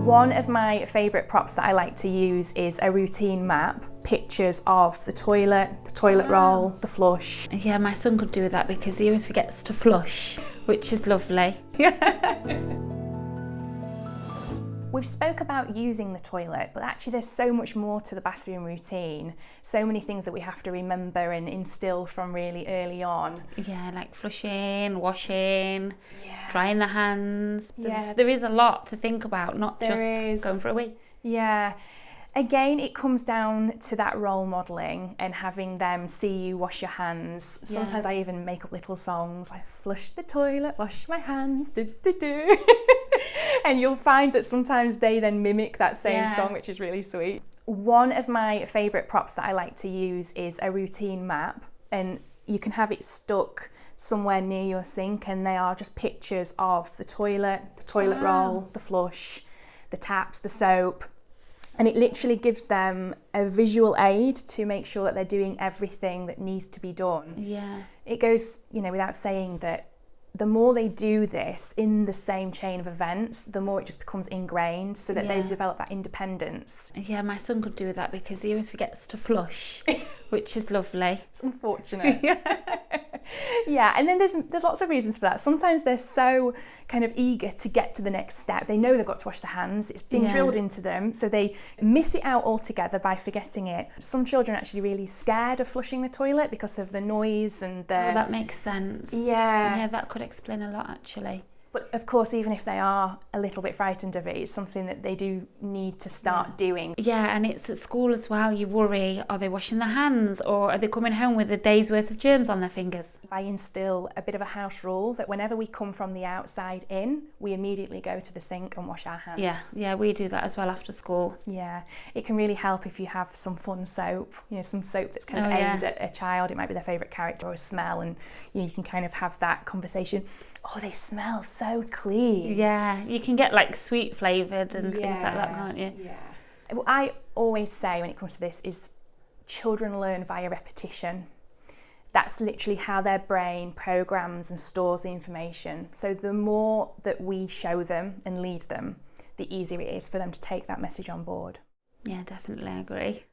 One of my favourite props that I like to use is a routine map, pictures of the toilet roll, the flush. Yeah, my son could do that because he always forgets to flush, which is lovely. We've spoke about using the toilet, but actually there's so much more to the bathroom routine. So many things that we have to remember and instill from really early on. Yeah, like flushing, washing, Yeah. drying the hands. Yeah. There is a lot to think about, not There just is. going for a wee. Yeah. Again, it comes down to that role modelling and having them see you wash your hands. Yeah. Sometimes I even make up little songs like flush the toilet, wash my hands, do do do. And you'll find that sometimes they then mimic that same song, which is really sweet. One of my favourite props that I like to use is a routine map, and you can have it stuck somewhere near your sink, and they are just pictures of the toilet roll, the flush, the taps, the soap. And it literally gives them a visual aid to make sure that they're doing everything that needs to be done. Yeah. It goes, without saying that the more they do this in the same chain of events, the more it just becomes ingrained so that they develop that independence. Yeah, my son could do that because he always forgets to flush, which is lovely. It's unfortunate. Yeah, and then there's lots of reasons for that. Sometimes they're so kind of eager to get to the next step. They know they've got to wash their hands. It's been drilled into them, so they miss it out altogether by forgetting it. Some children are actually really scared of flushing the toilet because of the noise and the... Oh, that makes sense. Yeah. Yeah, that could explain a lot, actually. But of course, even if they are a little bit frightened of it, it's something that they do need to start doing. Yeah, and it's at school as well. You worry, are they washing their hands or are they coming home with a day's worth of germs on their fingers? I instill a bit of a house rule that whenever we come from the outside in, we immediately go to the sink and wash our hands. Yeah, we do that as well after school. Yeah, it can really help if you have some fun soap, some soap that's kind of aimed at a child. It might be their favourite character or a smell, and you can kind of have that conversation. Oh, they smell so clean. Yeah, you can get like sweet flavoured and things like that, can't you? Yeah. What I always say when it comes to this is children learn via repetition. That's literally how their brain programs and stores the information. So the more that we show them and lead them, the easier it is for them to take that message on board. Yeah, definitely, I agree.